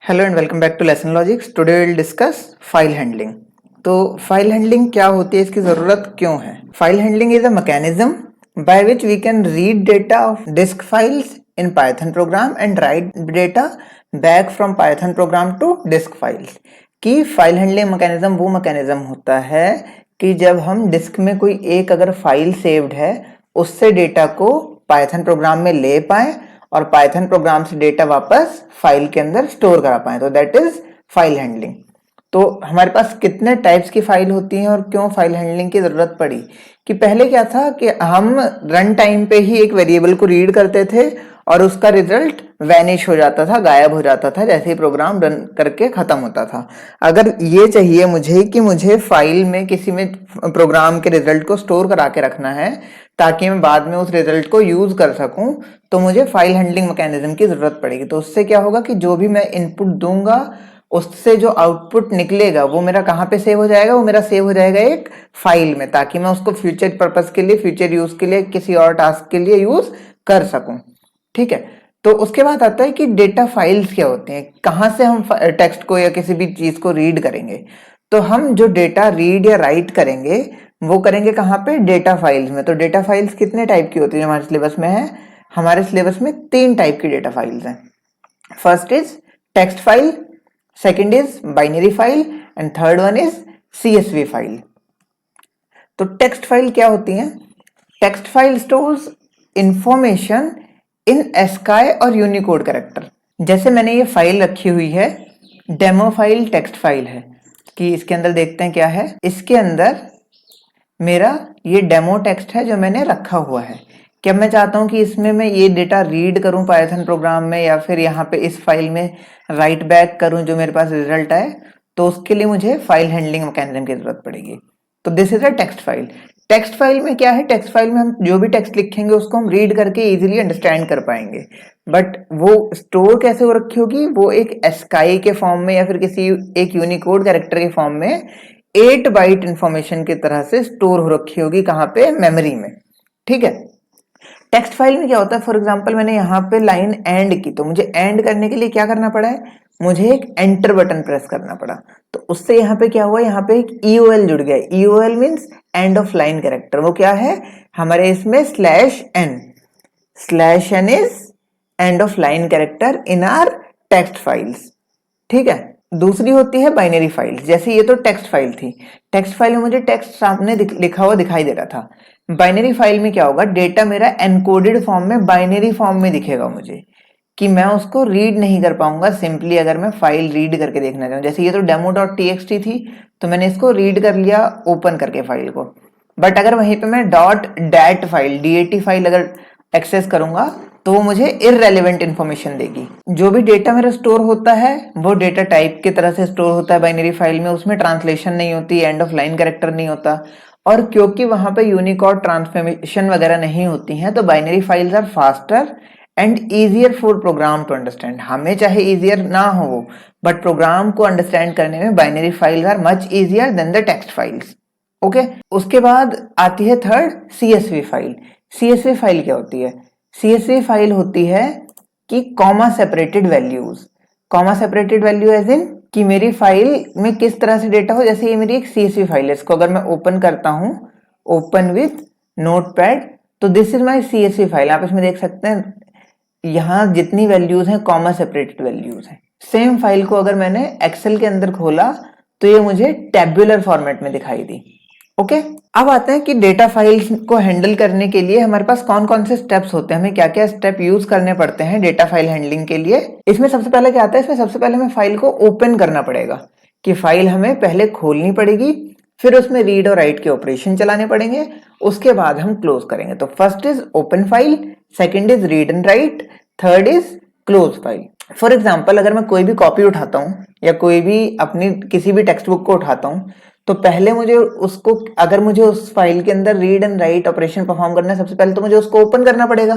Hello and welcome back to lesson logics. Today will discuss file handling. तो file handling क्या होती है, इसकी ज़रूरत क्यों है? File handling is a mechanism by which we can read data of disk files in Python program and write data back from Python program to disk files. कि file handling mechanism वो mechanism होता है कि जब हम disc में कोई एक अगर फाइल सेव्ड है उससे डेटा को पाइथन प्रोग्राम में ले पाए और पाइथन प्रोग्राम से डेटा वापस फाइल के अंदर स्टोर करा पाए, तो दैट इज फाइल हैंडलिंग। तो हमारे पास कितने टाइप्स की फाइल होती हैं और क्यों फाइल हैंडलिंग की जरूरत पड़ी? कि पहले क्या था कि हम रन टाइम पे ही एक वेरिएबल को रीड करते थे और उसका रिजल्ट वैनिश हो जाता था, गायब हो जाता था जैसे ही प्रोग्राम रन करके खत्म होता था। अगर ये चाहिए मुझे कि मुझे फाइल में किसी में प्रोग्राम के रिजल्ट को स्टोर करा के रखना है ताकि मैं बाद में उस रिजल्ट को यूज कर सकूं, तो मुझे फाइल हैंडलिंग मैकेनिज्म की जरूरत पड़ेगी। तो उससे क्या होगा कि जो भी मैं इनपुट दूंगा उससे जो आउटपुट निकलेगा वो मेरा कहाँ पे सेव हो जाएगा? वो मेरा सेव हो जाएगा एक फाइल में, ताकि मैं उसको फ्यूचर पर्पस के लिए, फ्यूचर यूज के लिए, किसी और टास्क के लिए यूज कर सकूं। ठीक है। तो उसके बाद आता है कि डेटा फाइल्स क्या होते हैं, कहाँ से हम टेक्स्ट को या किसी भी चीज को रीड करेंगे। तो हम जो डेटा रीड या राइट करेंगे वो करेंगे कहाँ पे? डेटा फाइल्स में। तो डेटा फाइल्स कितने टाइप की होती है हमारे सिलेबस में है? हमारे सिलेबस में 3 टाइप की डेटा फाइल्स हैं। First is text file, second is binary file and third one is CSV file. तो टेक्स्ट फाइल क्या होती है? Text file stores information in ASCII और यूनिकोड कैरेक्टर। जैसे मैंने ये फाइल रखी हुई है, डेमो फाइल टेक्स्ट फाइल है, कि इसके अंदर देखते हैं क्या है। इसके अंदर मेरा ये डेमो टेक्स्ट है जो मैंने रखा हुआ है। क्या मैं चाहता हूं कि इसमें मैं ये डेटा रीड करूं पाइथन प्रोग्राम में, या फिर यहाँ पे इस फाइल में राइट बैक करूं जो मेरे पास रिजल्ट आए, तो उसके लिए मुझे फाइल हैंडलिंग मैकेनिज्म की जरूरत पड़ेगी। तो this is a text file. Text file में क्या है? टेक्स्ट फाइल में हम जो भी टेक्स्ट लिखेंगे उसको हम रीड करके इजीली अंडरस्टैंड कर पाएंगे, बट वो स्टोर कैसे हो रखी होगी? वो एक एस्काई के फॉर्म में या फिर किसी एक यूनिकोड कैरेक्टर के फॉर्म में 8 बाइट इंफॉर्मेशन की तरह से स्टोर हो रखी होगी। कहाँ पे? मेमोरी में। ठीक है। टेक्स्ट फाइल में क्या होता है? फॉर एग्जांपल मैंने यहाँ पे लाइन एंड की, तो मुझे एंड करने के लिए क्या करना पड़ा है? मुझे एक एंटर बटन प्रेस करना पड़ा। तो उससे यहाँ पे क्या हुआ? यहाँ पे एक EOL जुड़ गया। EOL means end of line character. वो क्या है हमारे इसमें? /n। /n is end of line character in are text files. ठीक है। दूसरी होती है बाइनरी फाइल। जैसे ये तो टेक्स्ट फाइल थी, टेक्स्ट फाइल में मुझे टेक्स्ट सामने लिखा हुआ दिखाई दे रहा था। बाइनरी फाइल में क्या होगा? डेटा मेरा एनकोडेड फॉर्म में, बाइनरी फॉर्म में दिखेगा मुझे, कि मैं उसको रीड नहीं कर पाऊंगा सिंपली अगर मैं फाइल रीड करके देखना चाहूँ। जैसे ये तो demo.txt थी, तो मैंने इसको रीड कर लिया ओपन करके फाइल को, बट अगर वहीं पे मैं .dat फाइल, DAT फाइल अगर एक्सेस करूंगा तो वो मुझे इररेलेवेंट इंफॉर्मेशन देगी। जो भी डेटा मेरा स्टोर होता है वो डेटा टाइप की तरह से स्टोर होता है बाइनरी फाइल में, उसमें ट्रांसलेशन नहीं होती, एंड ऑफ लाइन कैरेक्टर नहीं होता, और क्योंकि वहां पे यूनिकोड ट्रांसफॉर्मेशन वगैरह नहीं होती हैं, तो binary files are faster and easier for program to understand. हमें चाहे इजियर ना हो वो, बट प्रोग्राम को अंडरस्टैंड करने में binary files are much easier than the text files. Okay. उसके बाद आती है third, CSV file. CSV file क्या होती है? CSV फाइल होती है कि comma separated values. Comma separated value as in कि मेरी फाइल में किस तरह से डेटा हो। जैसे ये मेरी एक CSV फाइल है, इसको अगर मैं ओपन करता हूं, ओपन विथ नोटपैड, तो this is my CSV file. आप इसमें देख सकते हैं यहाँ जितनी वैल्यूज हैं कॉमा सेपरेटेड वैल्यूज हैं। सेम फाइल को अगर मैंने एक्सेल के अंदर खोला तो ये मुझे टेबुलर फॉर्मेट में दिखाई दी। ओके। अब आते हैं कि डेटा फाइल्स को हैंडल करने के लिए हमारे पास कौन कौन से स्टेप्स होते हैं, हमें क्या क्या स्टेप यूज करने पड़ते हैं डेटा फाइल हैंडलिंग के लिए। इसमें सबसे पहले क्या आता है? इसमें सबसे पहले हमें फाइल को ओपन करना पड़ेगा, कि फाइल हमें पहले खोलनी पड़ेगी, फिर उसमें रीड और राइट के ऑपरेशन चलाने पड़ेंगे, उसके बाद हम क्लोज करेंगे। तो first is open file, second is read and right, third is close file. For example अगर मैं कोई भी कॉपी उठाता हूँ या कोई भी अपनी किसी भी टेक्स्ट बुक को उठाता हूँ, तो पहले मुझे उसको, अगर मुझे उस फाइल के अंदर read and write operation perform करना है, सबसे पहले तो मुझे उसको ओपन करना पड़ेगा।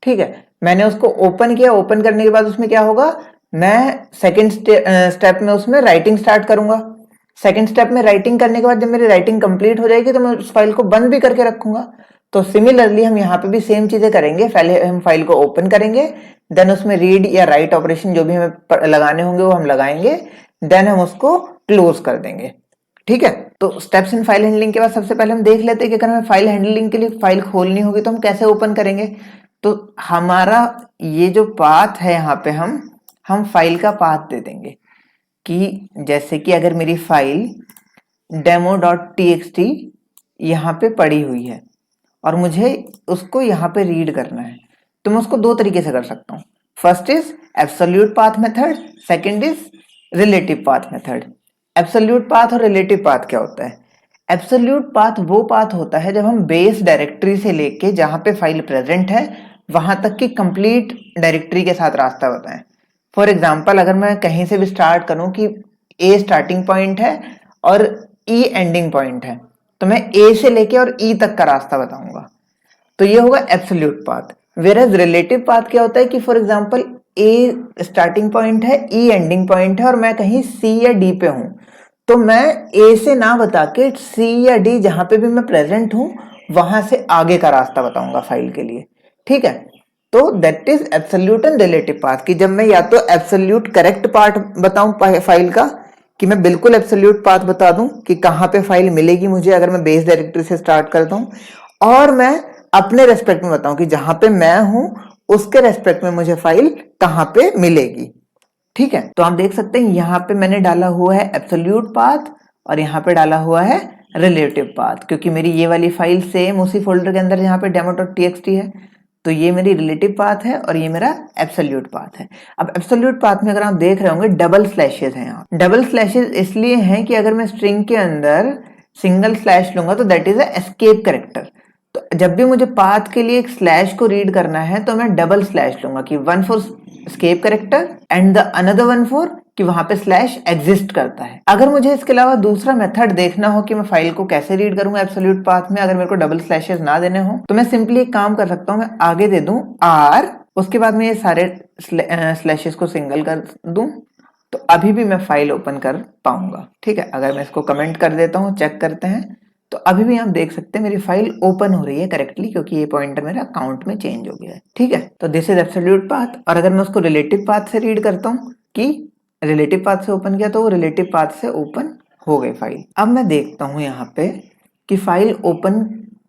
ठीक है। मैंने उसको ओपन किया, ओपन करने के बाद उसमें क्या होगा? मैं सेकंड स्टेप में उसमें राइटिंग स्टार्ट करूंगा। सेकंड स्टेप में राइटिंग करने के बाद जब मेरी राइटिंग कंप्लीट हो जाएगी तो मैं उस फाइल को बंद भी करके रखूंगा। तो सिमिलरली हम यहाँ पे भी सेम चीजें करेंगे। पहले हम फाइल को ओपन करेंगे, देन उसमें रीड या राइट ऑपरेशन जो भी हमें लगाने होंगे वो हम लगाएंगे, देन हम उसको क्लोज कर देंगे। ठीक है, तो स्टेप्स इन फाइल हैंडलिंग के बाद सबसे पहले हम देख लेते हैं कि अगर हमें फाइल हैंडलिंग के लिए फाइल खोलनी होगी तो हम कैसे ओपन करेंगे। तो हमारा ये जो पाथ है यहाँ पे हम फाइल का पाथ दे देंगे कि जैसे कि अगर मेरी फाइल demo.txt यहाँ पे पड़ी हुई है और मुझे उसको यहाँ पे रीड करना है, तो मैं उसको दो तरीके से कर सकता हूँ। First is absolute path method, second is relative path method. Absolute path और रिलेटिव पाथ क्या होता है? एब्सोल्यूट पाथ वो पाथ होता है जब हम बेस डायरेक्टरी से लेके जहां पे फाइल प्रेजेंट है वहां तक की कंप्लीट डायरेक्टरी के साथ रास्ता बताएं। फॉर एग्जाम्पल, अगर मैं कहीं से भी स्टार्ट करूं कि ए स्टार्टिंग पॉइंट है और ई एंडिंग पॉइंट है, तो मैं ए से लेके और ई तक का रास्ता बताऊंगा, तो ये होगा absolute path. Whereas relative path क्या होता है कि for example A starting point है, ई एंडिंग पॉइंट है और मैं कहीं सी या डी पे हूं, तो मैं ए से ना बता के सी या डी जहां पे भी मैं प्रेजेंट हूं वहां से आगे का रास्ता बताऊंगा फाइल के लिए। ठीक है, तो that is absolute and relative path कि जब मैं या तो एब्सोल्यूट करेक्ट पार्ट बताऊं फाइल का कि मैं बिल्कुल एब्सोल्यूट पाथ बता दूं कि कहां पे फाइल मिलेगी मुझे अगर मैं बेस डायरेक्टरी से स्टार्ट करता हूं, और मैं अपने रेस्पेक्ट में बताऊं कि जहां पे मैं हूं उसके रेस्पेक्ट में मुझे फाइल कहां पे मिलेगी। ठीक है, तो आप देख सकते हैं यहाँ पे मैंने डाला हुआ है एब्सोल्यूट पाथ और यहाँ पे डाला हुआ है रिलेटिव पाथ, क्योंकि मेरी ये वाली फाइल सेम उसी फोल्डर के अंदर यहाँ पे demo.txt है, तो ये मेरी रिलेटिव पाथ है और ये मेरा एब्सोल्यूट पाथ है। अब एब्सोल्यूट पाथ में अगर आप देख रहे होंगे डबल स्लैशेस हैं यहाँ। डबल स्लैशेस इसलिए हैं कि अगर मैं स्ट्रिंग के अंदर सिंगल स्लैश लूंगा तो दैट इज एस्केप कैरेक्टर, तो जब भी मुझे पाथ के लिए एक स्लैश को रीड करना है तो मैं डबल स्लैश लूंगा कि one for escape character and the another one for कि वहां पे स्लैश एग्जिस्ट करता है। अगर मुझे इसके अलावा दूसरा मेथड देखना हो कि मैं फाइल को कैसे रीड करूंगा एब्सोल्यूट पाथ में, अगर मेरे को डबल स्लैशेस ना देने हो, तो मैं सिंपली एक काम कर सकता हूं, मैं आगे दे दूं आर, उसके बाद मैं ये सारे स्लैशेस को सिंगल कर दूं, तो अभी भी मैं फाइल ओपन कर पाऊंगा। ठीक है, अगर मैं इसको कमेंट कर देता हूं, चेक करते हैं, तो अभी भी आप देख सकते हैं मेरी फाइल ओपन हो रही है करेक्टली, क्योंकि ये पॉइंटर मेरा काउंट में चेंज हो गया है। ठीक है, तो दिस इज एब्सोल्यूट पाथ। और अगर मैं उसको रिलेटिव पाथ से रीड करता हूँ कि रिलेटिव पाथ से ओपन किया, तो वो रिलेटिव पाथ से ओपन हो गई फाइल। अब मैं देखता हूँ यहाँ पे कि फाइल ओपन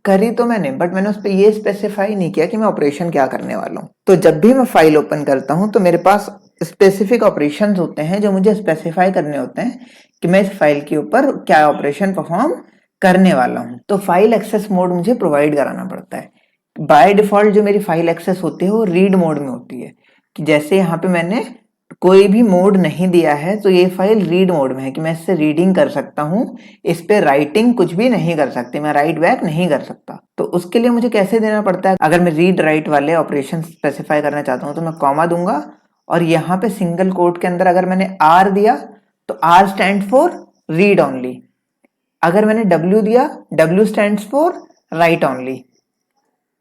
करी तो मैंने, बट मैंने उस पर ये स्पेसिफाई नहीं किया कि मैं ऑपरेशन क्या करने वाला हूँ। तो जब भी मैं फाइल ओपन करता हूँ तो मेरे पास स्पेसिफिक ऑपरेशन होते हैं जो मुझे स्पेसिफाई करने होते हैं कि मैं इस फाइल के ऊपर क्या ऑपरेशन परफॉर्म करने वाला हूं। तो फाइल एक्सेस मोड मुझे प्रोवाइड कराना पड़ता है। बाय डिफॉल्ट जो मेरी फाइल एक्सेस होती है वो रीड मोड में होती है, कि जैसे यहाँ पे मैंने कोई भी मोड नहीं दिया है तो ये फाइल रीड मोड में है कि मैं इससे रीडिंग कर सकता हूँ, इस पे राइटिंग कुछ भी नहीं कर सकती, मैं राइट बैक नहीं कर सकता। तो उसके लिए मुझे कैसे देना पड़ता है, अगर मैं रीड राइट वाले ऑपरेशन स्पेसिफाई करना चाहता हूँ तो मैं कॉमा दूंगा और यहाँ पे सिंगल कोट के अंदर अगर मैंने आर दिया तो R stand for read only, अगर मैंने W दिया W stands for write only,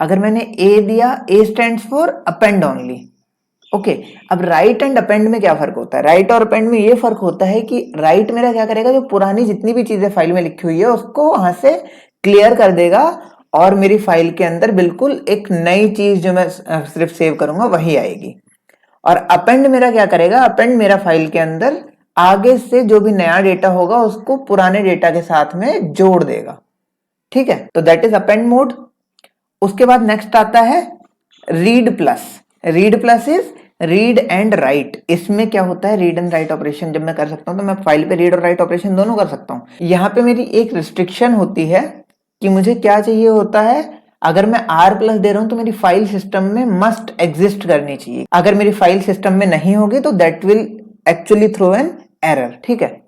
अगर मैंने A दिया A stands for append only. Okay, अब राइट एंड अपेंड में क्या फर्क होता है? राइट और अपेंड में ये फर्क होता है कि राइट मेरा क्या करेगा, जो पुरानी जितनी भी चीजें फाइल में लिखी हुई है उसको वहां से क्लियर कर देगा और मेरी फाइल के अंदर बिल्कुल एक नई चीज जो मैं सिर्फ सेव करूंगा वही आएगी। और अपेंड मेरा क्या करेगा, अपेंड मेरा फाइल के अंदर आगे से जो भी नया डेटा होगा उसको पुराने डेटा के साथ में जोड़ देगा। ठीक है, तो दैट इज अपेंड मोड। उसके बाद नेक्स्ट आता है read plus. Read plus is read and right. इसमें क्या होता है, रीड एंड राइट ऑपरेशन जब मैं कर सकता हूं तो मैं फाइल पे रीड और राइट ऑपरेशन दोनों कर सकता हूं। यहाँ पे मेरी एक रिस्ट्रिक्शन होती है कि मुझे क्या चाहिए होता है, अगर मैं R प्लस दे रहा हूं तो मेरी फाइल सिस्टम में मस्ट एग्जिस्ट करनी चाहिए। अगर मेरी फाइल सिस्टम में नहीं होगी तो that will actually throw an error. ठीक है,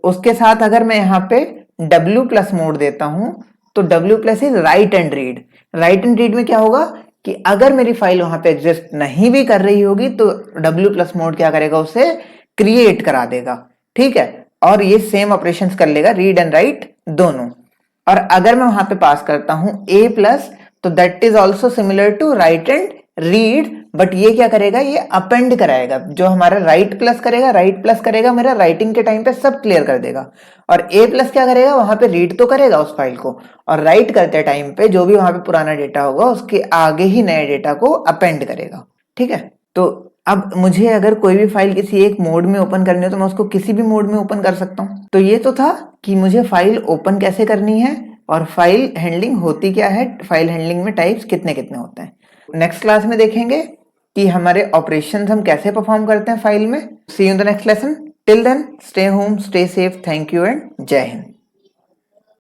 उसके साथ अगर मैं यहाँ पे W प्लस मोड देता हूं तो W plus is right and read. Right and read में क्या होगा कि अगर मेरी फाइल वहां पे एग्जिस्ट नहीं भी कर रही होगी तो W प्लस मोड क्या करेगा, उसे क्रिएट करा देगा। ठीक है, और ये सेम ऑपरेशंस कर लेगा, रीड एंड राइट दोनों। और अगर मैं वहां पे पास करता हूं A प्लस तो that is also similar to write and read, but ये क्या करेगा, ये अपेंड कराएगा। जो हमारा राइट प्लस करेगा मेरा राइटिंग के टाइम पे सब क्लियर कर देगा, और A प्लस क्या करेगा, वहां पे रीड तो करेगा उस फाइल को, और राइट करते टाइम पे जो भी वहां पे पुराना डेटा होगा उसके आगे ही नए डेटा को अपेंड करेगा। ठीक है, तो अब मुझे अगर कोई भी फाइल किसी एक मोड में ओपन करनी हो तो मैं उसको किसी भी मोड में ओपन कर सकता हूँ। तो ये तो था कि मुझे फाइल ओपन कैसे करनी है और फाइल हैंडलिंग होती क्या है, फाइल हैंडलिंग में टाइप्स कितने कितने होते हैं। नेक्स्ट क्लास में देखेंगे कि हमारे ऑपरेशंस हम कैसे परफॉर्म करते हैं फाइल में। See you in the next lesson. Till then stay home, stay safe, thank you and जय हिंद।